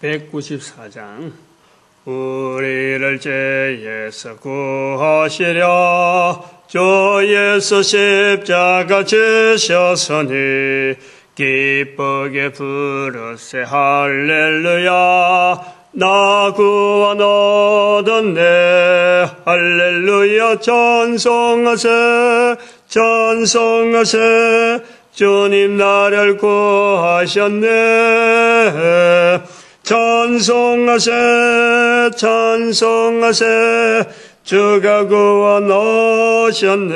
194장 우리를 죄에서 구하시려 주 예수 십자가 지셨으니 기쁘게 부르세 할렐루야 나 구원 얻었네 할렐루야 찬송하세 찬송하세 주님 나를 구하셨네 찬송하세 찬송하세 주가 구원하셨네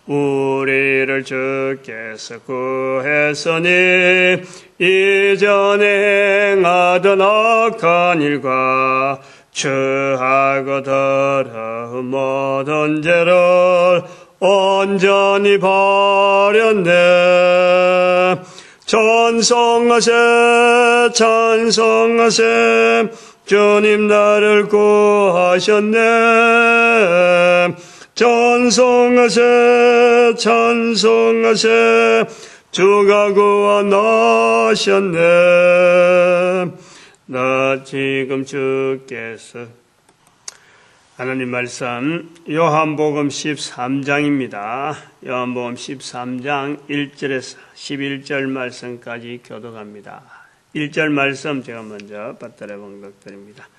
우리를 주께서 구했으니 이전에 행하던 악한 일과 추하고 더러운 모든 죄를 온전히 버렸네 찬송하세 찬송하세 주님 나를 구하셨네 찬송하세 찬송하세 주가 구원하셨네 나 지금 주께서 하나님 말씀 요한복음 13장입니다. 요한복음 13장 1절에서 11절 말씀까지 교독합니다. 1절 말씀 제가 먼저 받들어 봉독드립니다.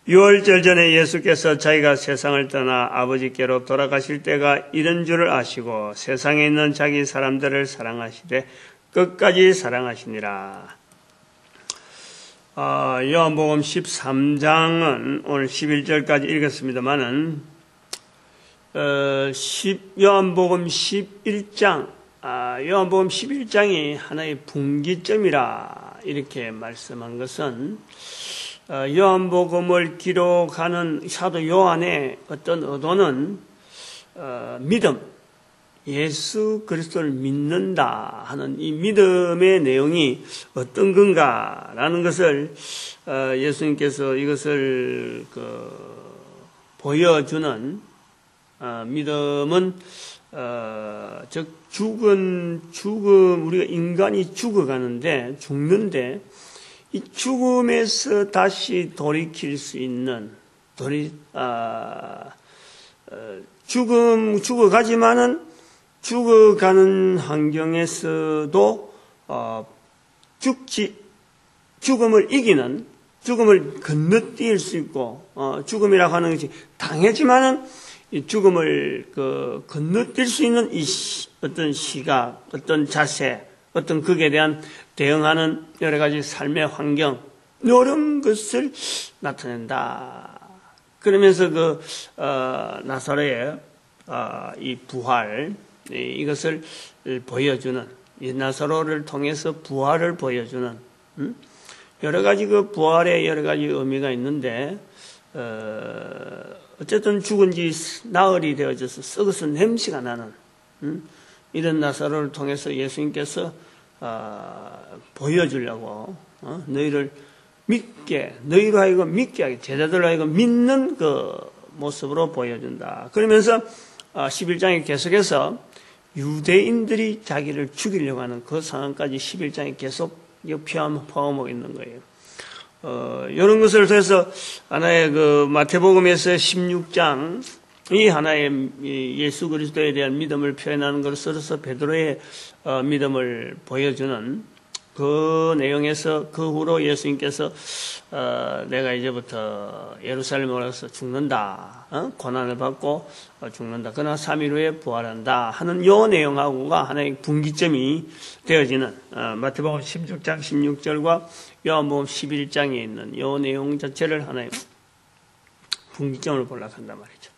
6월절 전에 예수께서 자기가 세상을 떠나 아버지께로 돌아가실 때가 이른 줄을 아시고 세상에 있는 자기 사람들을 사랑하시되 끝까지 사랑하시니라. 요한복음 13장은 오늘 11절까지 읽었습니다만은 요한복음 11장 요한복음 11장이 하나의 분기점이라 이렇게 말씀한 것은 요한복음을 기록하는 사도 요한의 어떤 의도는 믿음, 예수 그리스도를 믿는다 하는 이 믿음의 내용이 어떤 건가라는 것을 예수님께서 이것을 보여주는 믿음은 즉 죽음 우리가 인간이 죽어가는데 죽는데 이 죽음에서 다시 돌이킬 수 있는 죽어가지만은 죽어가는 환경에서도 죽음을 이기는 죽음을 건너뛸 수 있고 죽음이라고 하는 것이 당하지만은 이 죽음을 건너뛸 수 있는 이 어떤 시각, 어떤 자세, 어떤 극에 대한 대응하는 여러 가지 삶의 환경 이런 것을 나타낸다. 그러면서 나사로의 이 부활 이것을 보여주는 이 나사로를 통해서 부활을 보여주는 여러 가지 부활의 여러 가지 의미가 있는데 어쨌든 죽은 지 나흘이 되어져서 썩어서 냄새가 나는 이런 나사로를 통해서 예수님께서 보여주려고 너희를 너희로 하여금 믿게 하게 제자들로 하여금 믿는 그 모습으로 보여준다. 그러면서 11장에 계속해서 유대인들이 자기를 죽이려고 하는 그 상황까지 11장에 계속 포함하고 있는 거예요. 이런 것을 통해서 하나의 마태복음에서 16장 이 하나의 예수 그리스도에 대한 믿음을 표현하는 것으로서 베드로의 믿음을 보여주는 그 내용에서 그 후로 예수님께서 내가 이제부터 예루살렘에 올라가서 죽는다, 고난을 받고 죽는다, 그러나 3일 후에 부활한다 하는 요 내용하고가 하나의 분기점이 되어지는 마태복음 16장 16절과 요한복음 11장에 있는 요 내용 자체를 하나의 분기점으로 볼락한단 말이죠.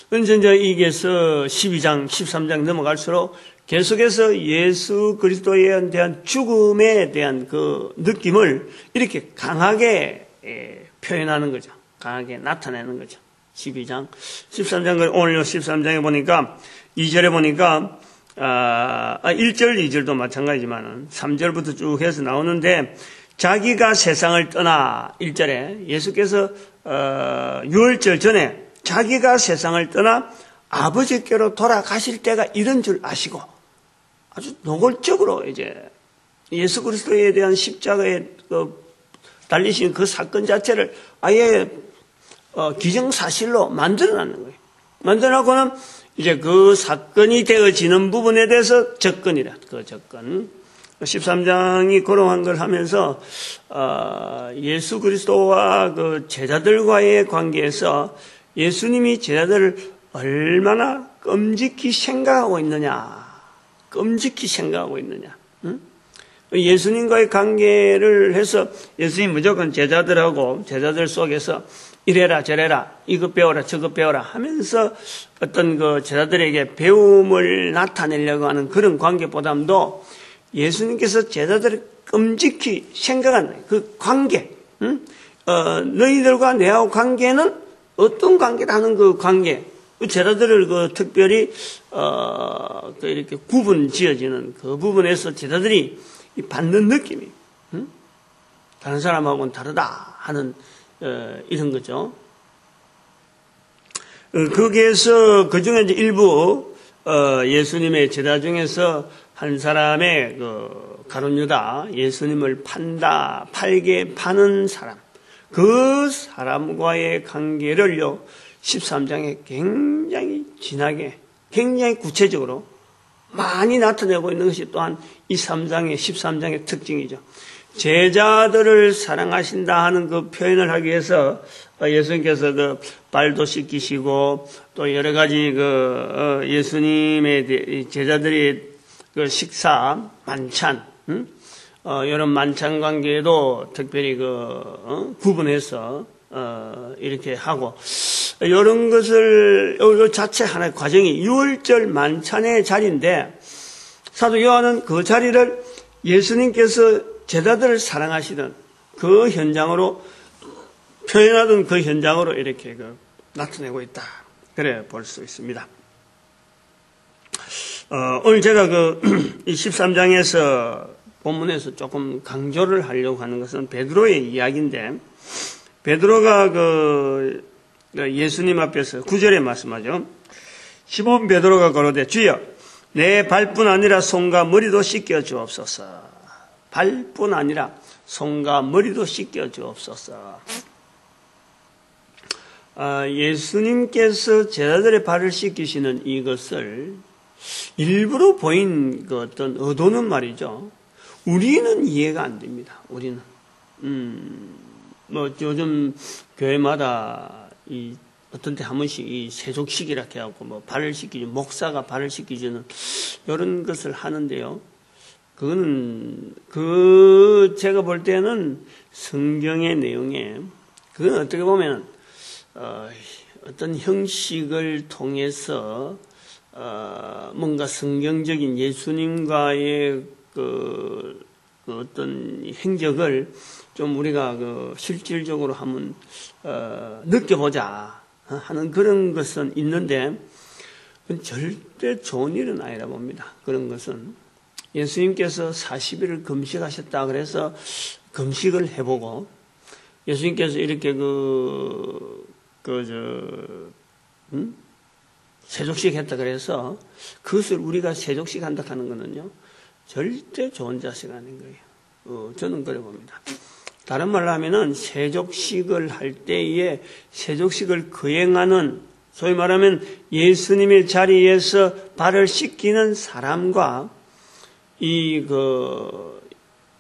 그래서 이제 이게서 12장, 13장 넘어갈수록 계속해서 예수 그리스도에 대한 죽음에 대한 그 느낌을 이렇게 강하게 표현하는 거죠. 강하게 나타내는 거죠. 12장, 13장, 오늘 13장에 보니까 2절에 보니까 1절, 2절도 마찬가지지만 3절부터 쭉 해서 나오는데 자기가 세상을 떠나 1절에 예수께서 6월절 전에 자기가 세상을 떠나 아버지께로 돌아가실 때가 이런 줄 아시고 아주 노골적으로 이제 예수 그리스도에 대한 십자가에 달리신 그 사건 자체를 아예 기정사실로 만들어놨는 거예요. 만들어놓고는 이제 그 사건이 되어지는 부분에 대해서 접근이라, 그 접근. 13장이 그러한 걸 하면서 예수 그리스도와 그 제자들과의 관계에서 예수님이 제자들을 얼마나 끔찍히 생각하고 있느냐, 응? 예수님과의 관계를 해서 예수님 무조건 제자들 속에서 이래라 저래라 이거 배워라 저거 배워라 하면서 어떤 그 제자들에게 배움을 나타내려고 하는 그런 관계보다도 예수님께서 제자들을 끔찍히 생각하는 그 관계, 응? 너희들과 내하고 관계는 어떤 관계다 하는 그 관계, 제자들을 그 특별히 그 이렇게 구분 지어지는 그 부분에서 제자들이 받는 느낌이, 응? 다른 사람하고는 다르다 하는 이런 거죠. 거기에서 그 중에 이제 일부 예수님의 제자 중에서 한 사람의 그 가룟 유다, 예수님을 팔게 파는 사람, 그 사람과의 관계를요 13장에 굉장히 진하게, 굉장히 구체적으로 많이 나타내고 있는 것이 또한 이 13장의 특징이죠. 제자들을 사랑하신다 하는 그 표현을 하기 위해서 예수님께서 그 발도 씻기시고 또 여러 가지 그 예수님의 제자들이 그 식사 만찬, 이런 만찬 관계에도 특별히 구분해서 이렇게 하고 이런 것을 요 자체 하나의 과정이 유월절 만찬의 자리인데 사도 요한은 그 자리를 예수님께서 제자들을 사랑하시던 그 현장으로 표현하던 그 현장으로 이렇게 나타내고 있다. 그래 볼 수 있습니다. 오늘 제가 이 13장에서 본문에서 조금 강조를 하려고 하는 것은 베드로의 이야기인데 베드로가 예수님 앞에서 9절에 말씀하죠. 시몬 베드로가 가로되 주여 내 발뿐 아니라 손과 머리도 씻겨 주옵소서. 발뿐 아니라 손과 머리도 씻겨 주옵소서. 예수님께서 제자들의 발을 씻기시는 이것을 일부러 보인 그 어떤 의도는 말이죠. 우리는 이해가 안 됩니다. 우리는. 요즘 교회마다 어떤 때 한 번씩 이 세족식이라 해갖고 발을 씻기지, 목사가 발을 씻기지는 이런 것을 하는데요. 그거는, 제가 볼 때는 성경의 내용에, 그건 어떻게 보면, 어떤 형식을 통해서, 뭔가 성경적인 예수님과의 어떤 행적을 좀 우리가 실질적으로 한번, 느껴보자 하는 그런 것은 있는데, 절대 좋은 일은 아니라 봅니다. 그런 것은. 예수님께서 40일을 금식하셨다 그래서 금식을 해보고, 예수님께서 이렇게 세족식 했다 그래서 그것을 우리가 세족식 한다 하는 거는요, 절대 좋은 자세가 아닌 거예요. 저는 그래 봅니다. 다른 말로 하면은 세족식을 할 때에 세족식을 거행하는, 소위 말하면 예수님의 자리에서 발을 씻기는 사람과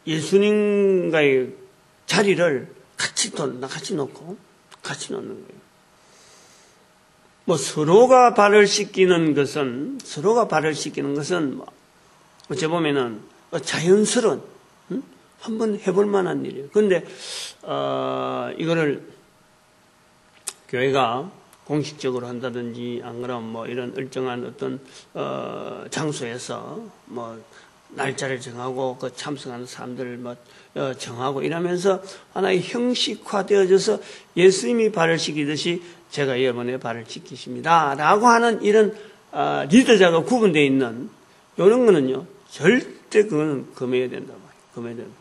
예수님과의 자리를 같이 놓고 같이 놓는 거예요. 서로가 발을 씻기는 것은 어찌 보면은 자연스러운, 한번 해볼 만한 일이에요. 그런데 이거를 교회가 공식적으로 한다든지 안 그러면 이런 일정한 어떤 장소에서 날짜를 정하고 참석하는 사람들을 정하고 이러면서 하나의 형식화되어져서 예수님이 발을 씻기듯이 제가 여러분의 발을 씻기십니다 라고 하는 이런 리더자가 구분되어 있는 이런 거는요, 절대 그거는 금해야 된다 말이에요. 금해야 된다.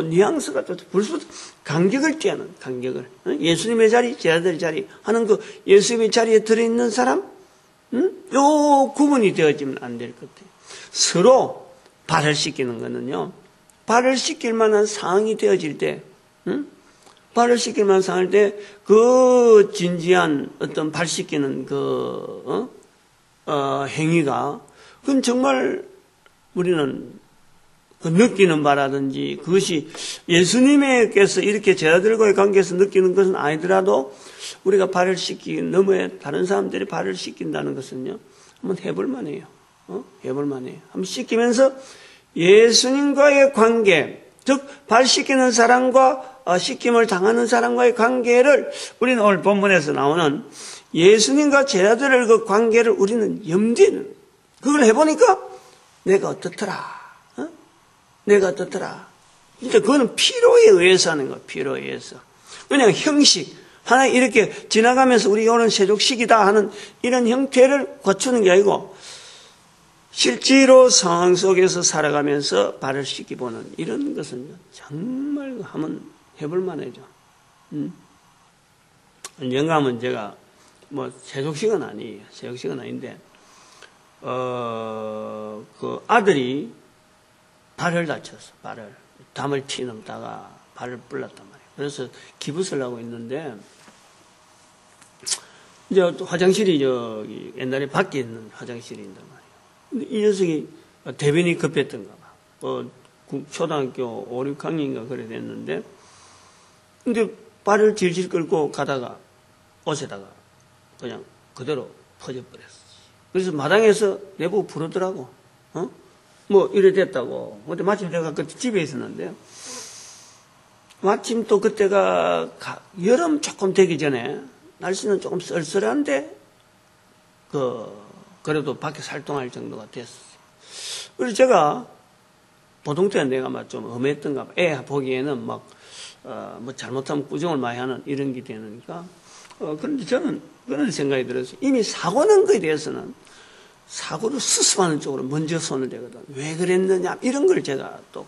뉘앙스가 또 벌써 간격을 띄하는 간격을. 예수님의 자리, 제자들의 자리 하는 예수님의 자리에 들어있는 사람, 요 구분이 되어지면 안 될 것 같아요. 서로 발을 씻기는 거는요, 발을 씻길 만한 상황이 되어질 때, 발을 씻길 만한 상황일 때, 그 진지한 어떤 발 씻기는 행위가, 그건 정말 우리는 그 느끼는 바라든지 그것이 예수님께서 이렇게 제자들과의 관계에서 느끼는 것은 아니더라도 우리가 발을 씻기 너머에 다른 사람들이 발을 씻긴다는 것은요, 한번 해볼 만해요. 해볼 만해요. 한번 씻기면서 예수님과의 관계, 즉 발 씻기는 사람과 씻김을 당하는 사람과의 관계를 우리는 오늘 본문에서 나오는 예수님과 제자들의 그 관계를 우리는 염두에는 그걸 해보니까 내가 어떻더라. 내가 어떻더라. 진짜 그거는 필요에 의해서 하는 거야. 필요에 의해서. 그냥 형식. 하나 이렇게 지나가면서 우리 오늘 세족식이다 하는 이런 형태를 갖추는 게 아니고 실제로 상황 속에서 살아가면서 발을 씻기보는 이런 것은 정말 한번 해볼 만하죠. 영감은 제가 뭐 세족식은 아니에요. 세족식은 아닌데 그 아들이 발을 다쳤어. 발을 담을 티 넘다가 발을 불렀단 말이에요. 그래서 기부스를 하고 있는데 이제 화장실이 저기 옛날에 밖에 있는 화장실이 있단 말이에요. 근데 이 녀석이 대변이 급했던가 봐. 초등학교 5, 6학년인가 그래 됐는데 근데 발을 질질 끌고 가다가 옷에다가 그냥 그대로 퍼져버렸어. 그래서 마당에서 내보고 부르더라고. 뭐 이래 됐다고. 근데 마침 내가 그때 집에 있었는데요. 마침 또 그때가 여름 조금 되기 전에 날씨는 조금 썰썰한데 그래도 밖에 활동할 정도가 됐었어요. 그래서 제가 보통 때는 내가 막 좀 엄했던가 봐. 애 보기에는 막 뭐 잘못하면 꾸중을 많이 하는 이런 게 되니까 그런데 저는 그런 생각이 들었어요. 이미 사고 난 거에 대해서는 사고를 수습하는 쪽으로 먼저 손을 대거든. 왜 그랬느냐 이런 걸 제가 또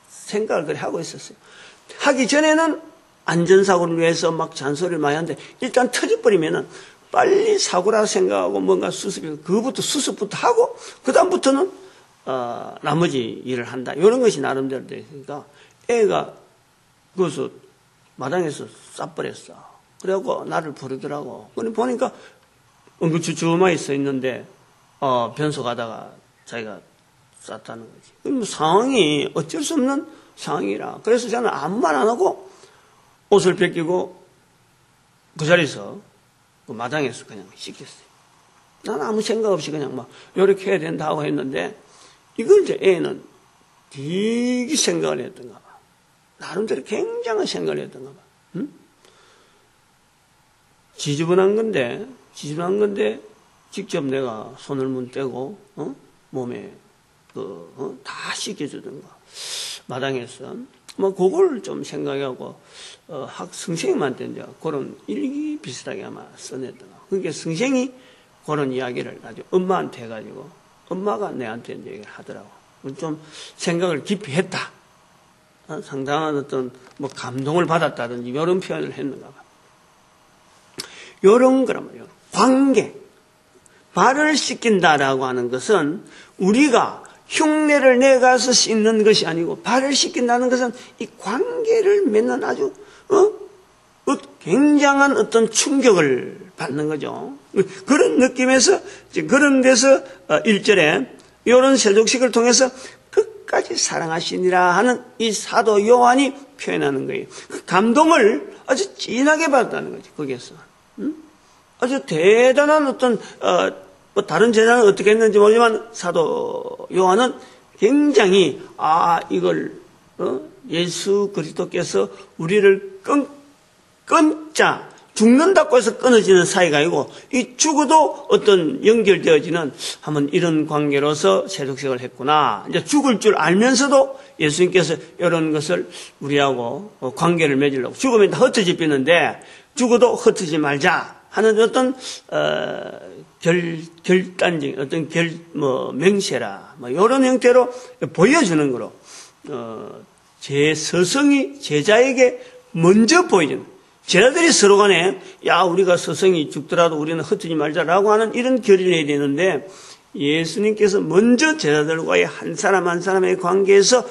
생각을 하고 있었어요. 하기 전에는 안전사고를 위해서 막 잔소리를 많이 하는데 일단 터져버리면은 빨리 사고라고 생각하고 뭔가 수습이 그것부터 수습부터 하고 그 다음부터는 나머지 일을 한다. 이런 것이 나름대로 되니까 애가 그것을 마당에서 싸버렸어. 그래갖고 나를 부르더라고. 그래 보니까 응급추추마에 써 있는데 변소 가다가 자기가 쌌다는 거지. 그럼 상황이 어쩔 수 없는 상황이라. 그래서 저는 아무 말 안 하고 옷을 벗기고 그 자리에서 그 마당에서 그냥 씻겼어요. 나는 아무 생각 없이 그냥 막 이렇게 해야 된다고 했는데 이걸 이제 애는 되게 생각을 했던가 봐. 나름대로 굉장한 생각을 했던가 봐. 응? 지저분한 건데 직접 내가 손을 문대고 몸에 다 씻겨주던가 마당에서 뭐 그걸 좀 생각하고 성생님한테 이제 그런 일기 비슷하게 아마 써냈던가. 그러니까 성생이 그런 이야기를 아주 엄마한테 해가지고 엄마가 내한테 이제 얘기를 하더라고. 좀 생각을 깊이 했다. 상당한 어떤 뭐 감동을 받았다든지 이런 표현을 했는가 봐. 요런 거라면 관계. 발을 씻긴다라고 하는 것은 우리가 흉내를 내가서 씻는 것이 아니고 발을 씻긴다는 것은 이 관계를 맺는 아주 굉장한 어떤 충격을 받는 거죠. 그런 느낌에서 그런 데서 1절에 이런 세족식을 통해서 끝까지 사랑하시니라 하는 이 사도 요한이 표현하는 거예요. 그 감동을 아주 진하게 받았다는 거지 거기에서. 아주 대단한 어떤 뭐 다른 제자는 어떻게 했는지 모르지만 사도 요한은 굉장히 이걸 예수 그리스도께서 우리를 끊자 죽는다고 해서 끊어지는 사이가 아니고 이 죽어도 어떤 연결되어지는 한번 이런 관계로서 세족식을 했구나. 이제 죽을 줄 알면서도 예수님께서 이런 것을 우리하고 관계를 맺으려고 죽으면 다 흩어지는데 죽어도 흩어지지 말자 하는 어떤 결단적 어떤 맹세라 이런 형태로 보여주는 거로 제 서성이 제자에게 먼저 보여주는. 제자들이 서로 간에 우리가 서성이 죽더라도 우리는 흩어지지 말자라고 하는 이런 결의를 해야 되는데 예수님께서 먼저 제자들과의 한 사람 한 사람의 관계에서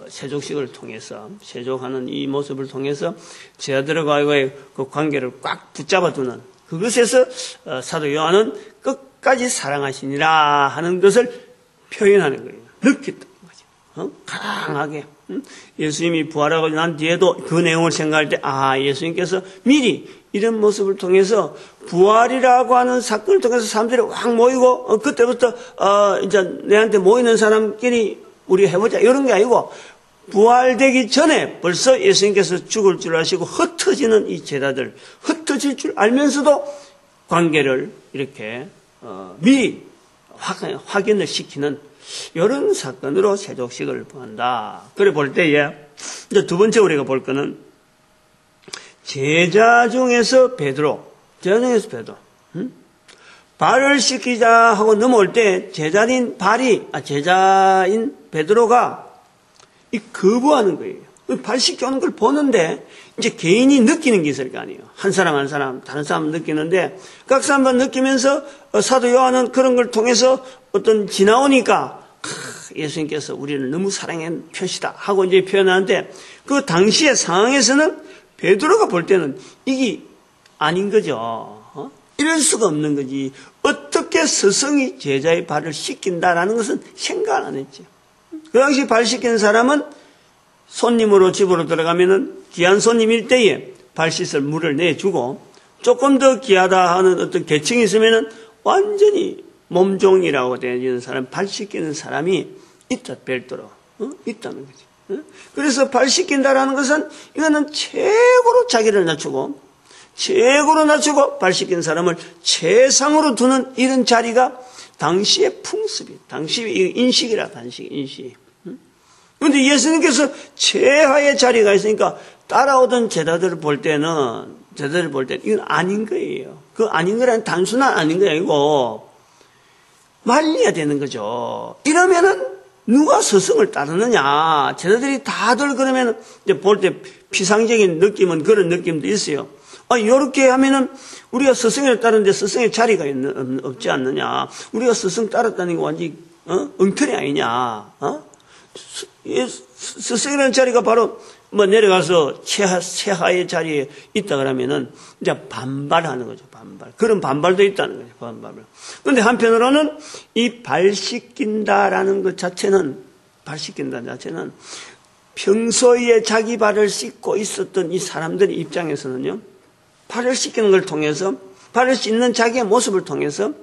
세족식을 통해서, 세족하는 이 모습을 통해서 제자들과의 그 관계를 꽉 붙잡아두는 그것에서 사도 요한은 끝까지 사랑하시니라 하는 것을 표현하는 거예요. 느꼈다는 거죠. 강하게. 예수님이 부활하고 난 뒤에도 그 내용을 생각할 때, 예수님께서 미리 이런 모습을 통해서 부활이라고 하는 사건을 통해서 사람들이 확 모이고, 그때부터, 이제 내한테 모이는 사람끼리 우리 해보자. 이런 게 아니고, 부활되기 전에 벌써 예수님께서 죽을 줄 아시고 흩어지는 이 제자들, 흩어질 줄 알면서도 관계를 이렇게, 미리 확인을 시키는 이런 사건으로 세족식을 한다. 그래 볼 때에, 이제 두 번째 우리가 볼 거는, 제자 중에서 베드로. 발을 씻기자 하고 넘어올 때 제자인 베드로가 거부하는 거예요. 발 씻겨오는 걸 보는데 이제 개인이 느끼는 게 있을 거 아니에요. 한 사람 다른 사람은 느끼는데 각 사람만 느끼면서 사도 요한은 그런 걸 통해서 어떤 지나오니까 예수님께서 우리를 너무 사랑한 표시다 하고 이제 표현하는데 그 당시의 상황에서는 베드로가 볼 때는 이게 아닌 거죠. 이럴 수가 없는 거지. 어떻게 스승이 제자의 발을 씻긴다라는 것은 생각 안 했죠. 그 당시 발 씻긴 사람은 손님으로 집으로 들어가면은 귀한 손님일 때에 발 씻을 물을 내주고 조금 더 귀하다 하는 어떤 계층이 있으면은 완전히 몸종이라고 되어지는 사람, 발 씻기는 사람이 있다, 별도로. 있다는 거지. 그래서 발 씻긴다라는 것은 이거는 최고로 자기를 낮추고 발 씻긴 사람을 최상으로 두는 이런 자리가 당시의 풍습이, 당시의 인식이라, 인식. 그런데 예수님께서 최하의 자리가 있으니까 따라오던 제자들을 볼 때는 이건 아닌 거예요. 그 아닌 거라는 단순한 아닌 게 아니고 말려야 되는 거죠. 이러면은 누가 스승을 따르느냐. 제자들이 다들 그러면 이제 볼 때 피상적인 느낌은 그런 느낌도 있어요. 요렇게 하면은 우리가 스승을 따르는데 스승의 자리가 없지 않느냐. 우리가 스승 따랐다는 게 완전히, 엉터리 아니냐. 스승이라는 자리가 바로 내려가서 최하의 자리에 있다 그러면은 이제 반발하는 거죠. 그런 반발도 있다는 거죠. 반발을. 그런데 한편으로는 이 발 씻긴다라는 것 자체는 평소에 자기 발을 씻고 있었던 이 사람들의 입장에서는요, 발을 씻기는 걸 통해서, 발을 씻는 자기의 모습을 통해서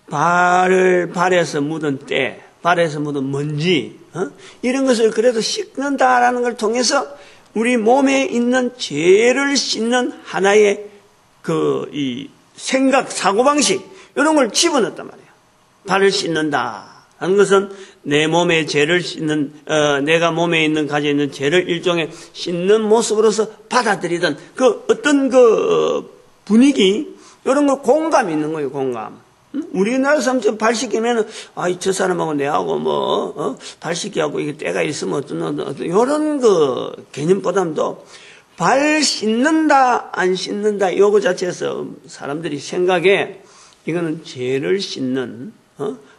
발에서 묻은 때, 발에서 묻은 먼지, 이런 것을 그래도 씻는다라는 걸 통해서 우리 몸에 있는 죄를 씻는 하나의 이 생각, 사고방식, 이런 걸 집어넣었단 말이에요. 발을 씻는다 하는 것은 내 몸의 죄를 씻는, 내가 몸에 가지고 있는 죄를 일종의 씻는 모습으로서 받아들이던 그 어떤 분위기, 이런 거 공감이 있는 거예요, 공감. 우리나라 사람처럼 발 씻기면은, 저 사람하고 내하고 발 씻기하고 이게 때가 있으면 어떤, 이런 개념보다도 발 씻는다, 안 씻는다, 요거 자체에서 사람들이 생각에 이거는 죄를 씻는,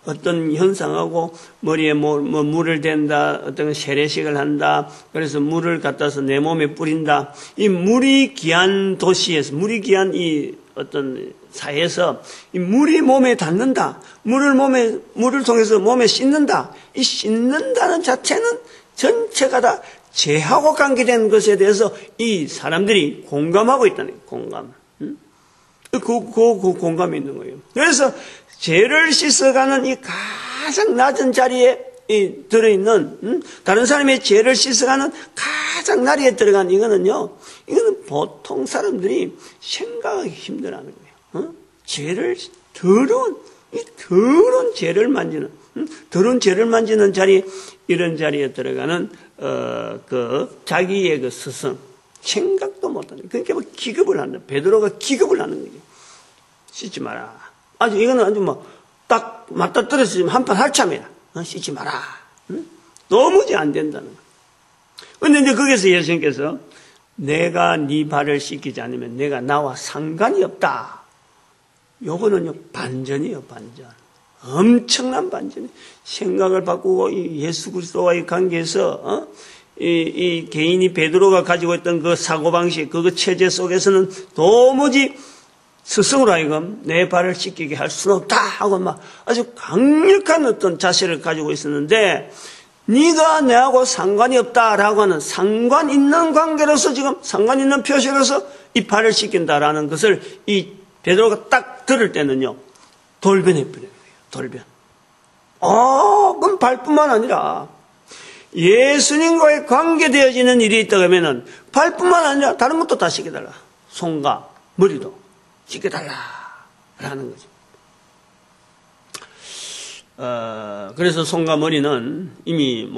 어떤 현상하고 머리에 물을 댄다, 어떤 세례식을 한다, 그래서 물을 갖다서 내 몸에 뿌린다. 이 물이 귀한 도시에서, 물이 귀한 이 어떤 사회에서 이 물이 몸에 닿는다. 물을 통해서 몸에 씻는다. 이 씻는다는 자체는 전체가 다 죄하고 관계된 것에 대해서 이 사람들이 공감하고 있다는 거예요. 공감. 그 공감이 있는 거예요. 그래서 죄를 씻어가는 이 가장 낮은 자리에 들어있는, 다른 사람의 죄를 씻어가는 가장 나리에 들어간 이거는 보통 사람들이 생각하기 힘들어하는 거예요. 더러운 죄를 만지는, 더러운 죄를 만지는 자리, 이런 자리에 들어가는, 자기의 스승, 생각도 못하는, 그러니까 기급을 한다. 베드로가 기급을 하는 거예요. 씻지 마라. 이거는 아주 딱 맞다 떨어지면 한판 할참이야. 씻지 마라. 도무지 안 된다는 거야. 근데 이제 거기서 예수님께서 내가 네 발을 씻기지 않으면 내가 나와 상관이 없다. 요거는요, 반전이에요, 반전. 엄청난 반전이 생각을 바꾸고 이 예수 그리스도와의 관계에서 이 개인이 베드로가 가지고 있던 그 사고방식, 그 체제 속에서는 도무지 스승으로 하여금 내 발을 씻기게 할 수는 없다 하고 막 아주 강력한 어떤 자세를 가지고 있었는데, 네가 내하고 상관이 없다라고 하는 상관 있는 관계로서, 지금 상관 있는 표시로서 이 발을 씻긴다라는 것을 이 베드로가 딱 들을 때는요, 돌변해 버려요. 돌변. 그럼 발뿐만 아니라 예수님과의 관계되어지는 일이 있다 그러면은 발뿐만 아니라 다른 것도 다 씻겨달라. 손과 머리도 씻겨달라 라는 거죠. 그래서 손과 머리는 이미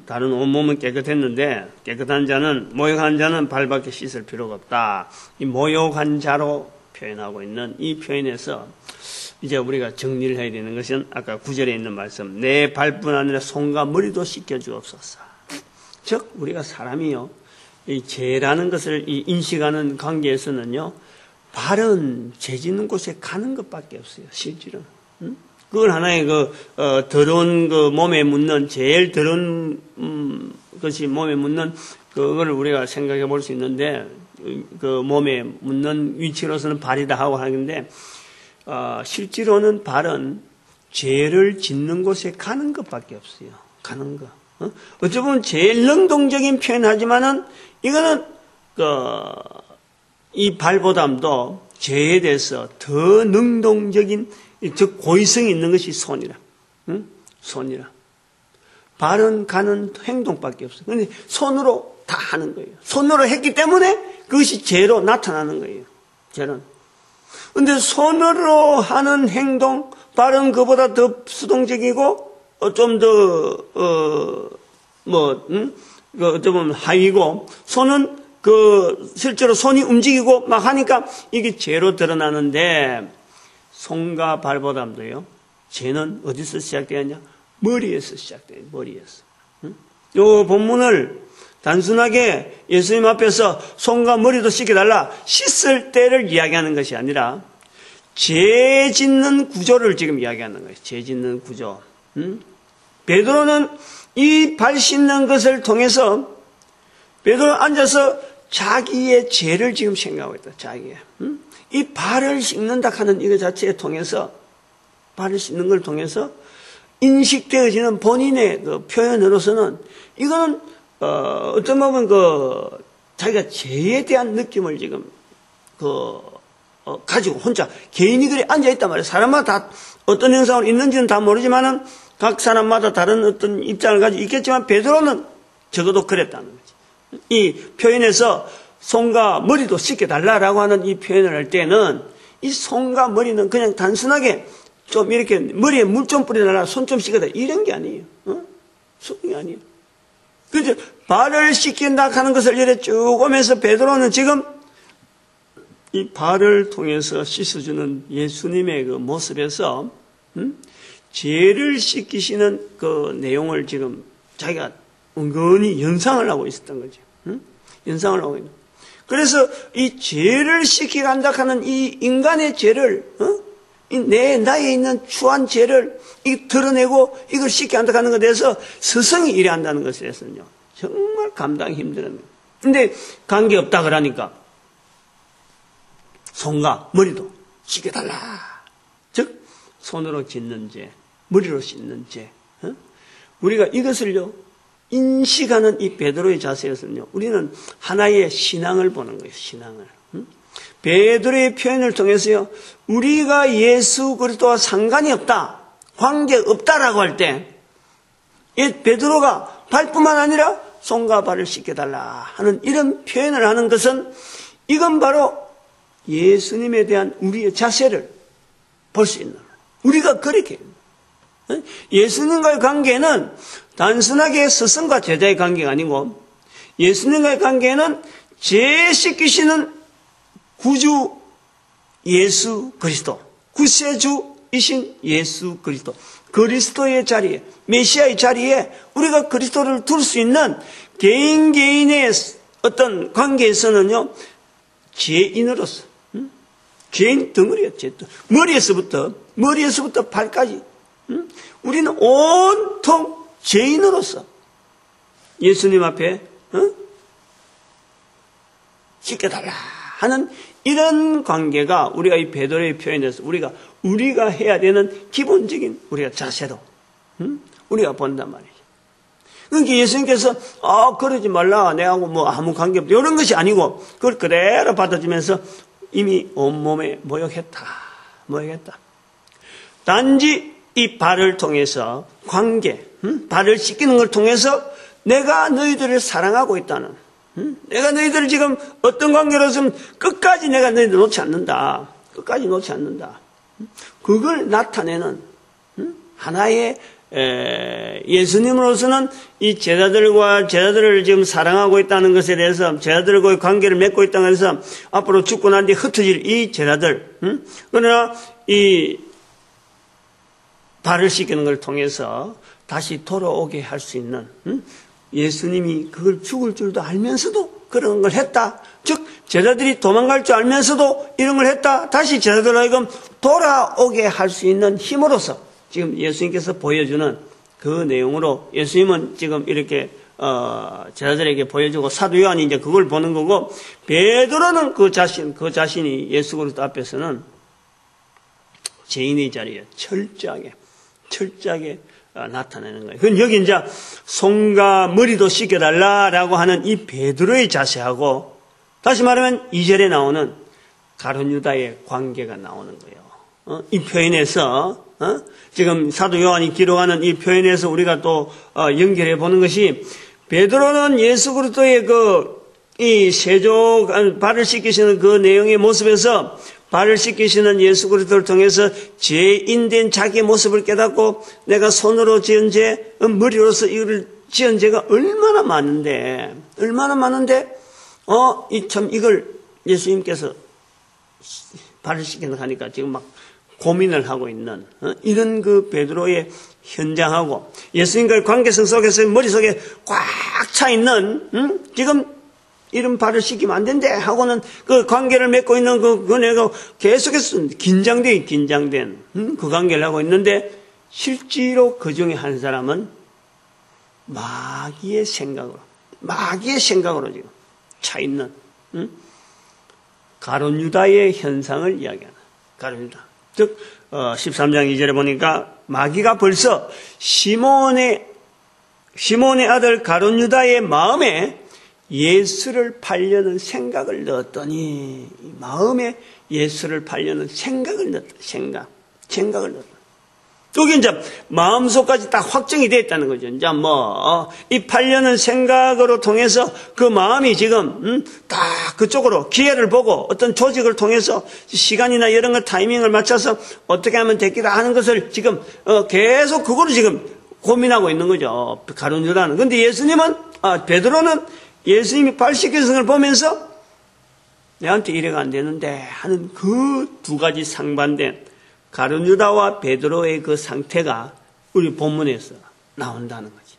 다른 온몸은 깨끗했는데, 깨끗한 자는, 모욕한 자는 발밖에 씻을 필요가 없다. 이 모욕한 자로 표현하고 있는 이 표현에서 이제 우리가 정리를 해야 되는 것은 아까 9절에 있는 말씀, 내 발뿐 아니라 손과 머리도 씻겨주옵소서. 즉 우리가 사람이요, 이 죄라는 것을 인식하는 관계에서는요, 발은 죄 짓는 곳에 가는 것밖에 없어요. 실질은. 그건 하나의 더러운 몸에 묻는, 제일 더러운 것이 몸에 묻는 그걸 우리가 생각해 볼 수 있는데, 그 몸에 묻는 위치로서는 발이다 하고 하는데, 실제로는 발은 죄를 짓는 곳에 가는 것밖에 없어요. 가는 거. 어찌 보면 제일 능동적인 표현하지만은, 이거는 이 발보담도 죄에 대해서 더 능동적인, 즉 고의성이 있는 것이 손이라. 손이라. 발은 가는 행동밖에 없어요. 그런데 손으로 다 하는 거예요. 손으로 했기 때문에 그것이 죄로 나타나는 거예요. 죄는. 그런데 손으로 하는 행동, 발은 그보다 더 수동적이고 좀 더 어쩌면 하위고, 손은 실제로 손이 움직이고 막 하니까 이게 죄로 드러나는데, 손과 발보담도요, 죄는 어디서 시작되었냐? 머리에서 시작돼요. 머리에서. 요 본문을 단순하게 예수님 앞에서 손과 머리도 씻겨달라, 씻을 때를 이야기하는 것이 아니라 죄 짓는 구조를 지금 이야기하는 거예요. 죄 짓는 구조. 베드로는 이 발 씻는 것을 통해서 베드로 앉아서 자기의 죄를 지금 생각하고 있다. 자기의. 이 발을 씻는다 하는 이거 자체에 통해서, 발을 씻는 걸 통해서 인식되어지는 본인의 그 표현으로서는, 이거는 어떤 보면 자기가 죄에 대한 느낌을 지금 가지고 혼자 개인이 그래 앉아 있단 말이에요. 사람마다 다 어떤 현상으로 있는지는 다 모르지만은 각 사람마다 다른 어떤 입장을 가지고 있겠지만, 베드로는 적어도 그랬다는 거지. 이 표현에서 손과 머리도 씻겨달라라고 하는 이 표현을 할 때는, 이 손과 머리는 그냥 단순하게 좀 이렇게 머리에 물 좀 뿌려달라, 손 좀 씻겨달라, 이런 게 아니에요. 그런 게 아니에요. 그래서 발을 씻긴다 하는 것을 이렇게 쭉 오면서 베드로는 지금 이 발을 통해서 씻어주는 예수님의 그 모습에서 죄를 씻기시는 그 내용을 지금 자기가 은근히 연상을 하고 있었던 거죠. 연상을 하고 있는. 그래서 이 죄를 씻기게 한다 하는 이 인간의 죄를, 나에 있는 추한 죄를 드러내고 이걸 씻게 한다 하는 것에 대해서 스승이 이래 한다는 것에 대해서는요, 정말 감당이 힘들어요. 근데 관계없다 그러니까 손과 머리도 씻겨달라. 즉 손으로 짓는 죄, 머리로 씻는 죄. 우리가 이것을요 인식하는 이 베드로의 자세에서는요, 우리는 하나의 신앙을 보는 거예요. 신앙을. 베드로의 표현을 통해서요, 우리가 예수 그리스도와 상관이 없다, 관계 없다라고 할 때, 이 베드로가 발뿐만 아니라 손과 발을 씻겨달라 하는 이런 표현을 하는 것은, 이건 바로 예수님에 대한 우리의 자세를 볼 수 있는, 우리가 그렇게 예수님과의 관계는 단순하게 스승과 제자의 관계가 아니고, 예수님과의 관계는 죄 씻기시는 구주 예수 그리스도, 구세주이신 예수 그리스도, 그리스도의 자리에, 메시아의 자리에 우리가 그리스도를 둘 수 있는 개인의 어떤 관계에서는요, 죄인으로서, 죄인 덩어리야. 머리에서부터 발까지 우리는 온통 죄인으로서 예수님 앞에 씻겨달라 하는 이런 관계가 우리가 이 베드로의 표현에서 우리가 해야 되는 기본적인 우리가 자세로 우리가 본단 말이죠. 그러니까 예수님께서 그러지 말라, 내하고 뭐 아무 관계 없다 이런 것이 아니고 그걸 그대로 받아주면서 이미 온몸에 모욕했다. 단지 이 발을 통해서 관계, 발을 씻기는 걸 통해서 내가 너희들을 사랑하고 있다는, 내가 너희들을 지금 어떤 관계로서는 끝까지 내가 너희들 놓지 않는다. 끝까지 놓지 않는다. 그걸 나타내는 하나의 예수님으로서는 이 제자들을 지금 사랑하고 있다는 것에 대해서 제자들과의 관계를 맺고 있다는 것에서 앞으로 죽고 난 뒤에 흩어질 이 제자들, 그러나 이 발을 씻기는 걸 통해서 다시 돌아오게 할 수 있는, 예수님이 그걸 죽을 줄도 알면서도 그런 걸 했다. 즉 제자들이 도망갈 줄 알면서도 이런 걸 했다. 다시 제자들로 하여금 돌아오게 할 수 있는 힘으로서 지금 예수님께서 보여주는 그 내용으로 예수님은 지금 이렇게 제자들에게 보여주고 사도 요한이 이제 그걸 보는 거고, 베드로는 그 자신이 예수 그리스도 앞에서는 죄인의 자리에 철저하게 나타내는 거예요. 그건 여기 이제 손과 머리도 씻겨달라라고 하는 이 베드로의 자세하고, 다시 말하면 2절에 나오는 가룟 유다의 관계가 나오는 거예요. 이 표현에서 지금 사도 요한이 기록하는 이 표현에서 우리가 또 연결해 보는 것이, 베드로는 예수 그리스도의 이 세조 발을 씻기시는 그 내용의 모습에서 발을 씻기시는 예수 그리스도를 통해서 죄인된 자기의 모습을 깨닫고, 내가 손으로 지은 죄, 머리로서 이걸 지은 죄가 얼마나 많은데 이걸 예수님께서 발을 씻긴다 하니까 지금 막 고민을 하고 있는 이런 그 베드로의 현장하고, 예수님과의 관계성 속에서 머릿속에 꽉 차 있는 지금 이런 발을 씻기면 안 된대 하고는 그 관계를 맺고 있는 그네가 계속해서 긴장된 그 관계를 하고 있는데, 실제로 그 중에 한 사람은 마귀의 생각으로 지금 차 있는 가룟 유다의 현상을 이야기하는 가룟 유다. 즉 13장 2절에 보니까 마귀가 벌써 시몬의 아들 가룟 유다의 마음에 예수를 팔려는 생각을 넣었더니, 마음에 예수를 팔려는 생각을 넣었다. 여기 이제 마음속까지 딱 확정이 되어 있다는 거죠. 이제 이 팔려는 생각으로 통해서 그 마음이 지금 딱 그쪽으로 기회를 보고 어떤 조직을 통해서 시간이나 이런 걸 타이밍을 맞춰서 어떻게 하면 되겠다 하는 것을 지금 계속 그거로 지금 고민하고 있는 거죠. 가룟 유다는. 근데 베드로는 예수님이 발 씻기는 것을 보면서 내한테 이래가 안 되는데 하는 그 두 가지 상반된 가룟 유다와 베드로의 그 상태가 우리 본문에서 나온다는 거지.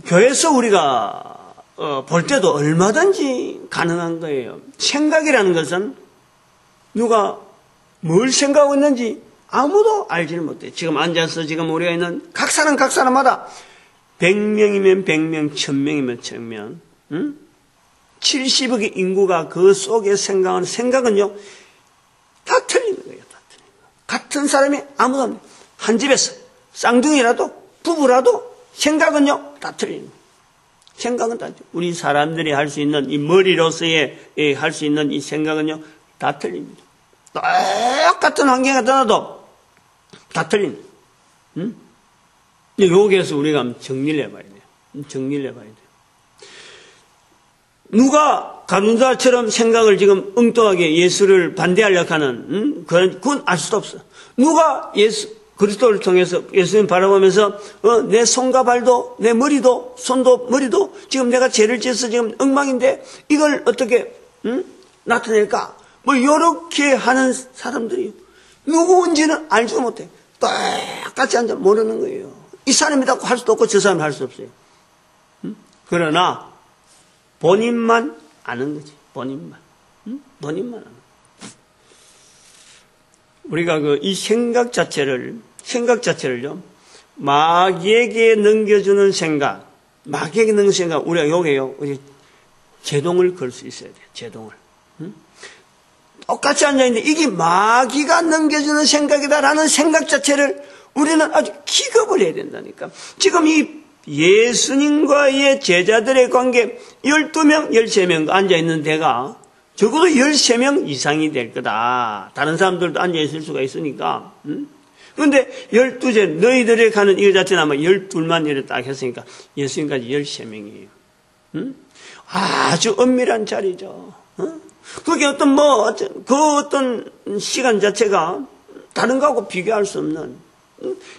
교회에서 우리가 볼 때도 얼마든지 가능한 거예요. 생각이라는 것은 누가 뭘 생각하고 있는지 아무도 알지를 못해. 지금 앉아서 지금 우리가 있는 각 사람마다 100명이면 100명, 1000명이면 1000명, 70억의 인구가 그 속에 생각하는 생각은요, 다 틀리는 거예요. 다 틀리는 거예요. 같은 사람이 아무도 없는, 한 집에서 쌍둥이라도 부부라도 생각은요, 다 틀리는 거예요. 생각은 다, 우리 사람들이 할 수 있는 이 머리로서의 할 수 있는 이 생각은요, 다 틀립니다. 똑같은 환경에 떠나도 다 틀립니다. 여기에서 우리가 정리를 해봐야 돼요. 누가 가룟 유다처럼 생각을 지금 엉뚱하게 예수를 반대하려고 하는 그건 알 수도 없어. 누가 그리스도를 통해서 예수님 바라보면서 내 손과 발도 내 머리도 손도 머리도 지금 내가 죄를 지어서 지금 엉망인데 이걸 어떻게 나타낼까? 이렇게 하는 사람들이 누구인지는 알지도 못해. 똑같이 앉아 모르는 거예요. 이 사람이라고 할 수도 없고 저 사람이 할 수 없어요. 그러나 본인만 아는 거지. 본인만 아는 거지. 우리가 이 생각 자체를요, 마귀에게 넘겨주는 생각, 우리가 여기에요, 제동을 걸 수 있어야 돼요, 제동을. 똑같이 앉아있는데, 이게 마귀가 넘겨주는 생각이다라는 생각 자체를 우리는 아주 기겁을 해야 된다니까. 지금 이 예수님과의 제자들의 관계, 12명, 13명 앉아있는 데가 적어도 13명 이상이 될 거다. 다른 사람들도 앉아있을 수가 있으니까. 그런데 12제, 너희들이 가는 이거 자체는 아마 12만 이래 딱 했으니까 예수님까지 13명이에요. 아주 엄밀한 자리죠. 그게 어떤 시간 자체가 다른 거하고 비교할 수 없는,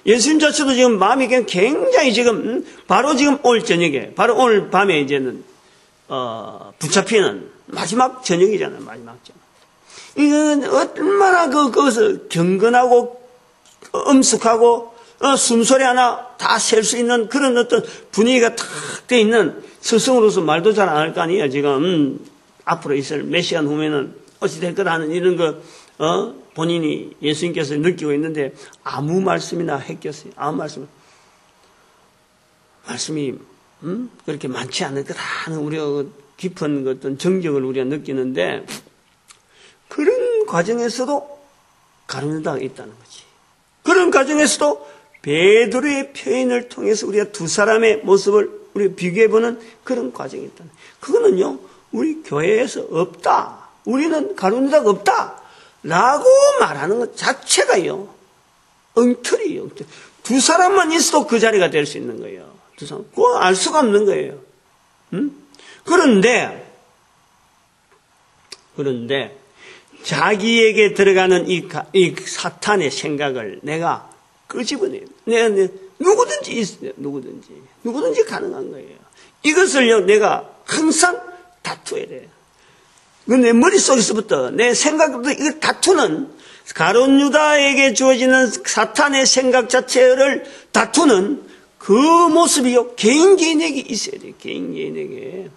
예수님 자체도 지금 마음이 굉장히 지금, 바로 지금 오늘 저녁에, 바로 오늘 밤에 이제는, 붙잡히는 마지막 저녁이잖아요, 마지막 저녁. 이건 얼마나 거기서 경건하고, 엄숙하고, 숨소리 하나 다 셀 수 있는 그런 어떤 분위기가 탁 돼 있는 스승으로서 말도 잘 안 할 거 아니에요, 지금. 앞으로 있을 몇 시간 후면은 어찌 될 거다 하는 이런 본인이 예수님께서 느끼고 있는데 아무 말씀이나 했겠어요. 아무 말씀이 그렇게 많지 않을 거다 하는 우리가 깊은 어떤 정적을 우리가 느끼는데, 그런 과정에서도 가룟유다가 있다는 거지. 그런 과정에서도 베드로의 표현을 통해서 우리가 두 사람의 모습을 우리가 비교해보는 그런 과정이 있다는 거예요. 그거는요, 우리 교회에서 없다. 우리는 가룟유다가 없다. 라고 말하는 것 자체가요, 엉터리예요. 두 사람만 있어도 그 자리가 될 수 있는 거예요. 두 사람. 그거 알 수가 없는 거예요. 그런데 자기에게 들어가는 이 사탄의 생각을 내가 끄집어내요. 내가 누구든지 가능한 거예요. 이것을요, 내가 항상 다투어야 돼요. 내 머릿속에서부터, 내 생각부터 이걸 다투는, 가룟유다에게 주어지는 사탄의 생각 자체를 다투는 그 모습이요, 개인에게 있어야 돼요. 개인에게.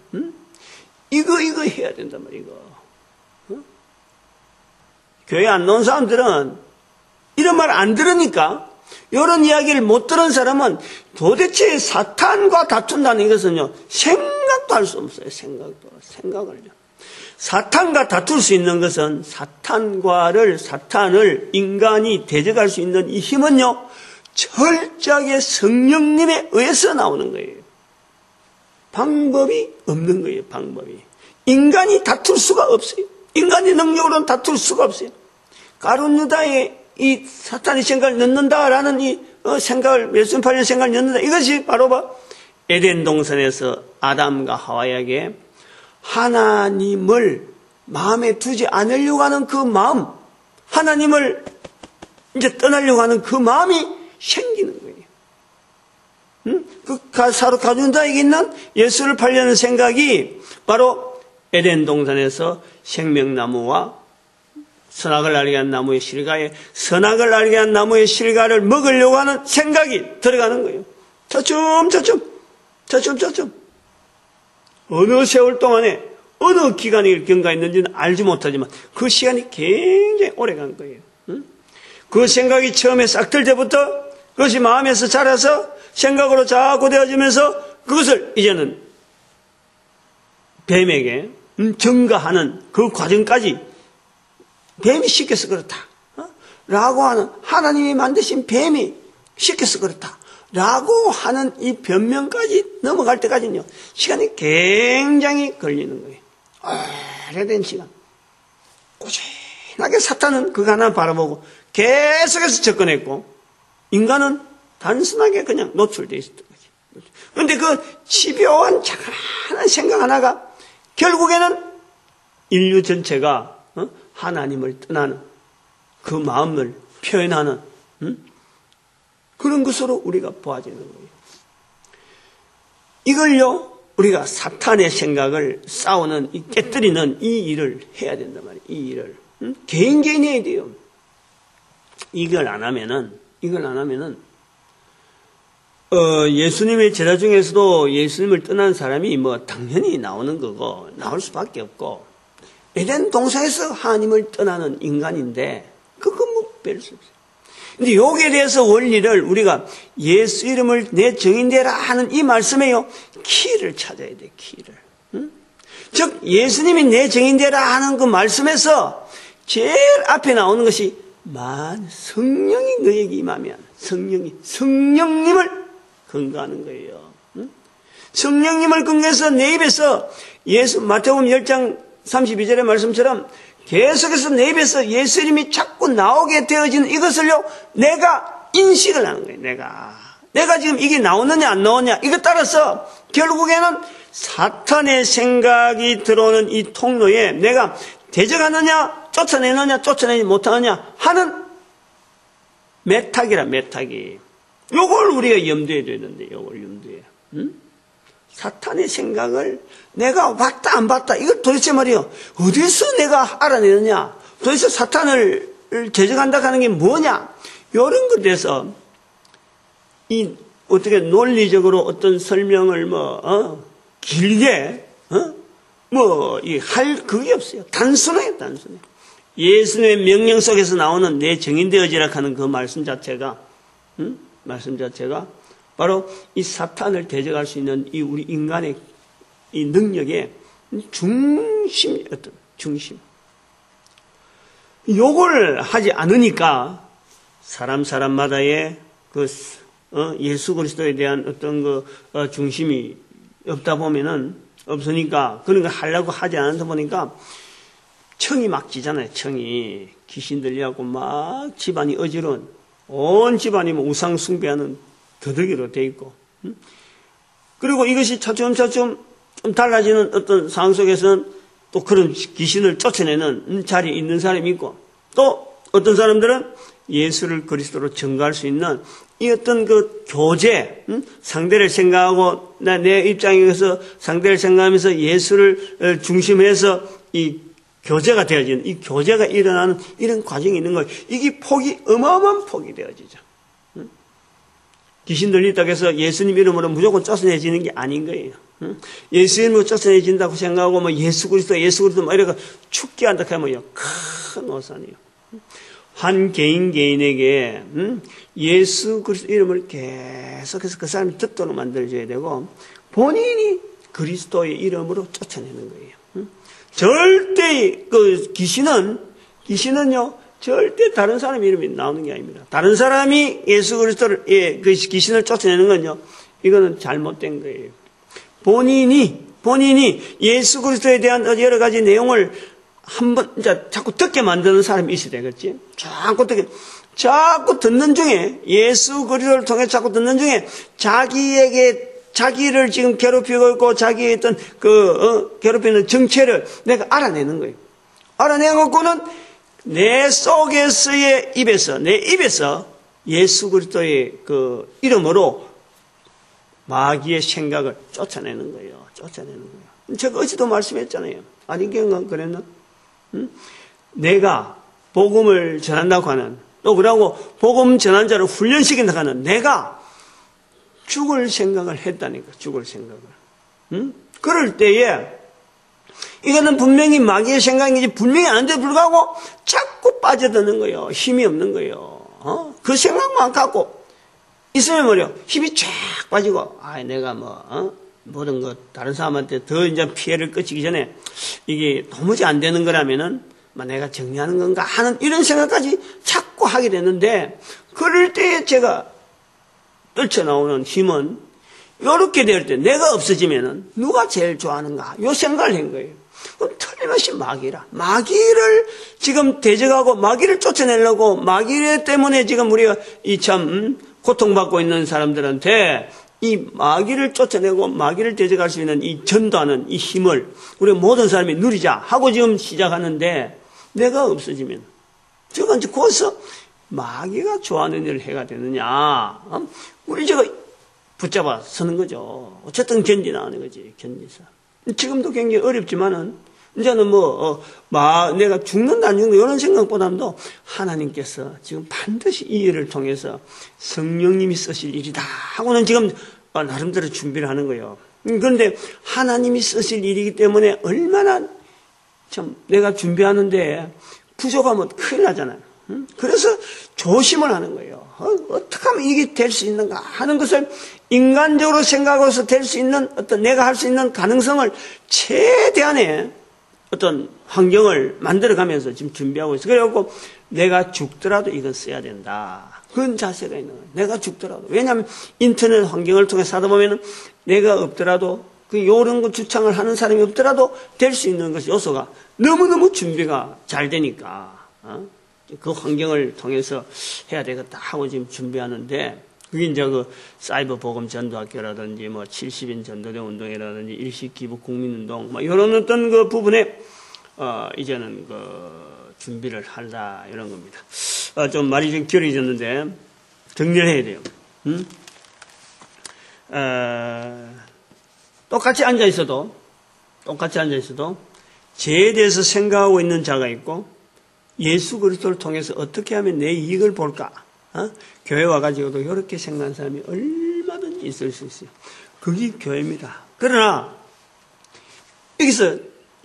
이거 해야 된단 말이에요, 이거. 교회 안 나온 사람들은 이런 말 안 들으니까, 이런 이야기를 못 들은 사람은 도대체 사탄과 다툰다는 이것은요, 생각도 할 수 없어요. 생각을요. 사탄과 다툴 수 있는 것은 사탄을 인간이 대적할 수 있는 이 힘은요, 철저하게 성령님에 의해서 나오는 거예요. 방법이 없는 거예요, 방법이. 인간이 다툴 수가 없어요. 인간의 능력으로는 다툴 수가 없어요. 가룟유다의 이 사탄의 생각을 넣는다라는 이 생각을, 예수님 팔리는 생각을 넣는다. 이것이 바로 에덴 동산에서 아담과 하와에게 하나님을 마음에 두지 않으려고 하는 그 마음, 하나님을 이제 떠나려고 하는 그 마음이 생기는 거예요. 가룟유다에게 있는 예수를 팔려는 생각이 바로 에덴 동산에서 생명나무와 선악을 알게 한 나무의 실과에 선악을 알게 한 나무의 실과를 먹으려고 하는 생각이 들어가는 거예요. 차츰. 어느 세월 동안에 어느 기간이 경과했는지는 알지 못하지만 그 시간이 굉장히 오래 간 거예요. 그 생각이 처음에 싹 들 때부터 그것이 마음에서 자라서 생각으로 자꾸 되어지면서 그것을 이제는 뱀에게 전가하는 그 과정까지 뱀이 시켜서 그렇다. 라고 하는, 하나님이 만드신 뱀이 시켜서 그렇다. 라고 하는 이 변명까지 넘어갈 때까지는요, 시간이 굉장히 걸리는 거예요. 오래된 시간. 꾸준하게 사탄은 그거 하나 바라보고 계속해서 접근했고, 인간은 단순하게 그냥 노출되어 있었던 거지. 그런데 그 집요한 작은 생각 하나가 결국에는 인류 전체가 하나님을 떠나는 그 마음을 표현하는 그런 것으로 우리가 보아지는 거예요. 이걸요, 우리가 사탄의 생각을 싸우는, 깨뜨리는 이 일을 해야 된단 말이에요. 이 일을. 개인이 해야 돼요. 이걸 안 하면은, 예수님의 제자 중에서도 예수님을 떠난 사람이 당연히 나오는 거고, 나올 수밖에 없고, 에덴 동산에서 하나님을 떠나는 인간인데, 그거 뺄 수 없어요. 근데 여기에 대해서 원리를 우리가 예수 이름을 내 증인되라 하는 이 말씀에요, 키를 찾아야 돼, 키를. 응? 즉, 예수님이 내 증인되라 하는 그 말씀에서 제일 앞에 나오는 것이 성령이 너에게 임하면 성령님을 근거하는 거예요. 응? 성령님을 근거해서 내 입에서 마태복음 10장 32절의 말씀처럼 계속해서 내 입에서 예수 이름이 자꾸 나오게 되어지는 이것을요, 내가 인식을 하는 거예요. 내가 지금 이게 나오느냐 안 나오느냐 이것 따라서 결국에는 사탄의 생각이 들어오는 이 통로에 내가 대적하느냐 쫓아내지 못하느냐 하는 메타기. 요걸 우리가 염두에 되는데, 요걸 염두에. 응? 사탄의 생각을 내가 봤다 안 봤다, 이걸 도대체 말이요, 어디서 내가 알아내느냐, 도대체 사탄을 대적한다 하는 게 뭐냐, 이런 것에 대해서 어떻게 논리적으로 어떤 설명을 길게 할 그게 없어요. 단순해요. 예수님의 명령 속에서 나오는 내 증인되어지라 하는 그 말씀 자체가 바로 이 사탄을 대적할 수 있는 이 우리 인간의 이 능력의 중심. 요걸 하지 않으니까 사람마다의 예수 그리스도에 대한 어떤 중심이 없으니까 그런 거 하려고 하지 않다 보니까 청이 막 지잖아요. 청이 귀신 들려갖고 막 집안이 어지러운, 온 집안이 우상 숭배하는 더덕이로 돼 있고, 그리고 이것이 차츰 좀 달라지는 어떤 상황 속에서는 또 그런 귀신을 쫓아내는 자리에 있는 사람이 있고, 또 어떤 사람들은 예수를 그리스도로 증거할 수 있는 이 어떤 그 교제, 상대를 생각하고 내 입장에서 상대를 생각하면서 예수를 중심해서 이 교제가 되어지는, 이 교제가 일어나는 이런 과정이 있는 거예요. 이게 어마어마한 폭이 되어지죠. 귀신 들린다고 해서 예수님 이름으로 무조건 쫓아내지는 게 아닌 거예요. 예수 이름으로 쫓아내진다고 생각하고 예수 그리스도 막 이래가 죽게 한다 하면요, 큰 오산이에요. 한 개인에게 예수 그리스도 이름을 계속해서 그 사람이 듣도록 만들어줘야 되고, 본인이 그리스도의 이름으로 쫓아내는 거예요. 절대 귀신은요 절대 다른 사람 이름이 나오는 게 아닙니다. 다른 사람이 예수 그리스도를 그 귀신을 쫓아내는 건요, 이거는 잘못된 거예요. 본인이 예수 그리스도에 대한 여러 가지 내용을 자꾸 듣게 만드는 사람이 있어야 되겠지. 자꾸 듣는 중에, 예수 그리스도를 통해 자꾸 듣는 중에 자기를 지금 괴롭히고 있고 자기의 어떤 괴롭히는 정체를 내가 알아내는 거예요. 알아내고는 내 속에서의 내 입에서 예수 그리스도의 그 이름으로 마귀의 생각을 쫓아내는 거예요. 제가 어제도 말씀했잖아요. 아닌가 그랬나? 내가 복음을 전한다고 하는, 또 그러고 복음 전환자를 훈련시킨다고 하는 내가 죽을 생각을 했다니까, 죽을 생각을. 그럴 때에, 이거는 분명히 마귀의 생각인지 분명히 아닌데 불구하고 자꾸 빠져드는 거예요. 힘이 없는 거예요. 그 생각만 갖고 있으면 말이요, 힘이 쫙 빠지고, 내가 모든 것, 다른 사람한테 더 이제 피해를 끼치기 전에 이게 도무지 안 되는 거라면은, 내가 정리하는 건가 하는 이런 생각까지 자꾸 하게 되는데, 그럴 때에 제가 떨쳐나오는 힘은, 이렇게 될 때 내가 없어지면은 누가 제일 좋아하는가, 요 생각을 한 거예요. 그럼 틀림없이 마귀를 지금 대적하고 마귀를 쫓아내려고, 마귀 때문에 지금 우리가 고통받고 있는 사람들한테 이 마귀를 쫓아내고 마귀를 대적할 수 있는 이 전도하는 이 힘을 우리 모든 사람이 누리자 하고 지금 시작하는데, 내가 없어지면 제가 이제 거기서 마귀가 좋아하는 일을 해가 되느냐, 우리 제가 붙잡아 서는 거죠. 어쨌든 견디나가는 거지, 견디서. 지금도 굉장히 어렵지만은, 이제는 내가 죽는다, 안 죽는다, 이런 생각보다도 하나님께서 지금 반드시 이 일을 통해서 성령님이 쓰실 일이다 하고는 지금 나름대로 준비를 하는 거예요. 그런데 하나님이 쓰실 일이기 때문에 얼마나 참 내가 준비하는데 부족하면 큰일 나잖아요. 그래서 조심을 하는 거예요. 어떻게 하면 이게 될 수 있는가 하는 것을 인간적으로 생각해서 될 수 있는 어떤 내가 할 수 있는 가능성을 최대한의 어떤 환경을 만들어가면서 지금 준비하고 있어요. 그래갖고 내가 죽더라도 이건 써야 된다. 그런 자세가 있는 거예요. 내가 죽더라도. 왜냐하면 인터넷 환경을 통해서 하다 보면은 내가 없더라도 그 요런 거 주창을 하는 사람이 없더라도 될 수 있는 것이 요소가 너무너무 준비가 잘 되니까 그 환경을 통해서 해야 되겠다 하고 지금 준비하는데 그게 이제 그 사이버 보건 전도학교라든지 뭐 70인 전도대 운동이라든지 일식 기부 국민운동 뭐 이런 어떤 그 부분에 이제는 그 준비를 한다 이런 겁니다. 좀 말이 좀 길어졌는데 정리를 해야 돼요. 똑같이 앉아 있어도 죄에 대해서 생각하고 있는 자가 있고 예수 그리스도를 통해서 어떻게 하면 내 이익을 볼까? 교회 와가지고도 이렇게 생각하는 사람이 얼마든지 있을 수 있어요. 그게 교회입니다. 그러나 여기서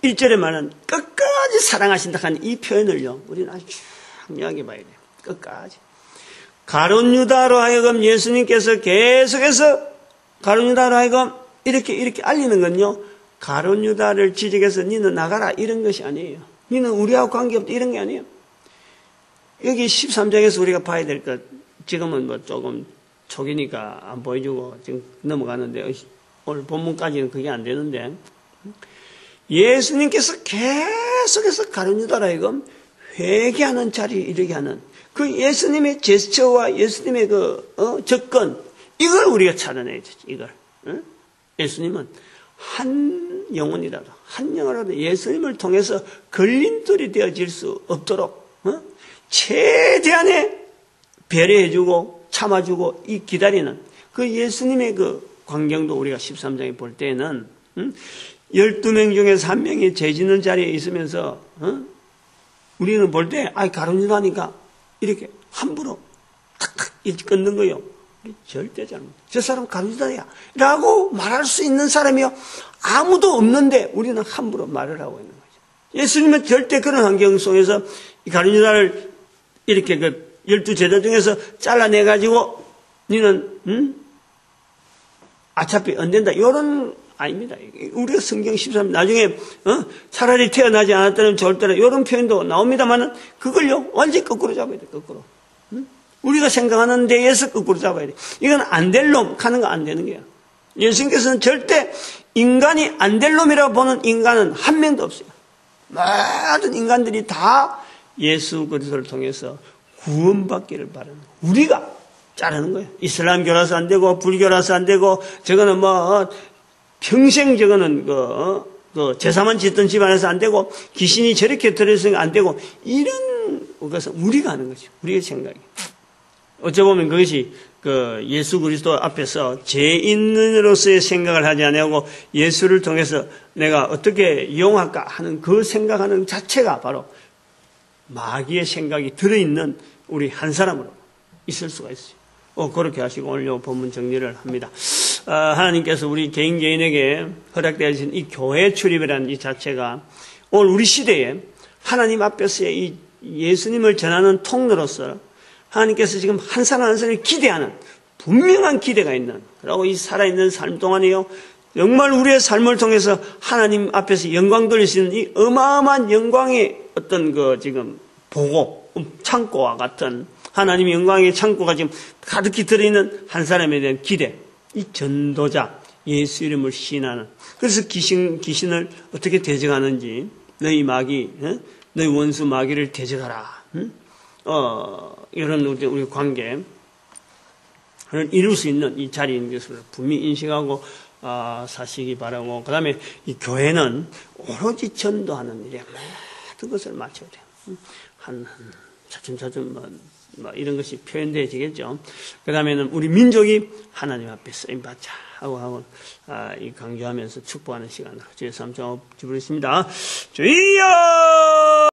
1절에 말하는 끝까지 사랑하신다 하는 이 표현을요. 우리는 아주 중요하게 봐야 돼요. 끝까지. 가룟 유다로 하여금 예수님께서 계속해서 가룟 유다로 하여금 이렇게 알리는 건요. 가룟 유다를 지적해서 니는 나가라 이런 것이 아니에요. 니는 우리하고 관계없다 이런 게 아니에요. 여기 13장에서 우리가 봐야 될 것, 지금은 뭐 조금 초기니까 안 보여주고 지금 넘어가는데 오늘 본문까지는 그게 안 되는데 예수님께서 계속해서 가룟 유다로 하여금 회개하는 자리에 이르게 하는 그 예수님의 제스처와 예수님의 그 접근 이걸 우리가 찾아내야 되죠. 이걸 예수님은 한 영혼이라도 예수님을 통해서 걸림돌이 되어질 수 없도록 최대한의 배려해주고 참아주고 이 기다리는 그 예수님의 그 광경도 우리가 13장에 볼 때는 12명 중에서 한 명이 죄 짓는 자리에 있으면서 우리는 볼 때 가룟 유다니까 이렇게 함부로 탁탁 끊는 거요. 절대 잘못. 저 사람 가룟 유다야 라고 말할 수 있는 사람이요. 아무도 없는데 우리는 함부로 말을 하고 있는 거죠. 예수님은 절대 그런 환경 속에서 이 가룟 유다를 이렇게 그 12제자 중에서 잘라내가지고 너는 어차피 안 된다. 이런 아닙니다. 우리가 성경 13 나중에 차라리 태어나지 않았다면 좋을 때라 이런 표현도 나옵니다만은 그걸요 완전히 거꾸로 잡아야 돼. 거꾸로. 우리가 생각하는 데에서 거꾸로 잡아야 돼. 이건 안 될 놈 하는 거 안 되는 거야. 예수님께서는 절대 인간이 안 될 놈이라고 보는 인간은 한 명도 없어요. 모든 인간들이 다 예수 그리스도를 통해서 구원받기를 바라는 거예요. 우리가 자르는 거예요. 이슬람교라서 안 되고 불교라서 안 되고 저거는 뭐 평생 저거는 그 제사만 짓던 집안에서 안 되고 귀신이 저렇게 들어있으니까 안 되고 이런 것은 우리가 하는 거죠. 우리의 생각이. 어쩌보면 그것이 그 예수 그리스도 앞에서 죄인으로서의 생각을 하지 아니하고 예수를 통해서 내가 어떻게 이용할까 하는 그 생각하는 자체가 바로 마귀의 생각이 들어있는 우리 한 사람으로 있을 수가 있어요. 그렇게 하시고 오늘 요 본문 정리를 합니다. 하나님께서 우리 개인에게 허락되어 주신 이 교회 출입이라는 이 자체가 오늘 우리 시대에 하나님 앞에서의 이 예수님을 전하는 통로로서 하나님께서 지금 한 사람 한 사람을 기대하는 분명한 기대가 있는 그리고 이 살아있는 삶 동안에요 정말 우리의 삶을 통해서 하나님 앞에서 영광 돌릴 수 있는 이 어마어마한 영광의 어떤 그 지금 보고 창고와 같은 하나님의 영광의 창고가 지금 가득히 들어있는 한 사람에 대한 기대 이 전도자 예수 이름을 시인하는 그래서 귀신을 어떻게 대적하는지 너희 마귀 너희 원수 마귀를 대적하라 이런 우리 관계를 이룰 수 있는 이 자리인 것을 분명히 인식하고 사시기 바라고 그 다음에 이 교회는 오로지 전도하는 일에 모든 것을 맞춰야 돼요. 차츰 뭐 이런 것이 표현되어지겠죠. 그 다음에는 우리 민족이 하나님 앞에 쓰임받자 하고 이 강조하면서 축복하는 시간을 주의 삼창 주부르십니다. 주여!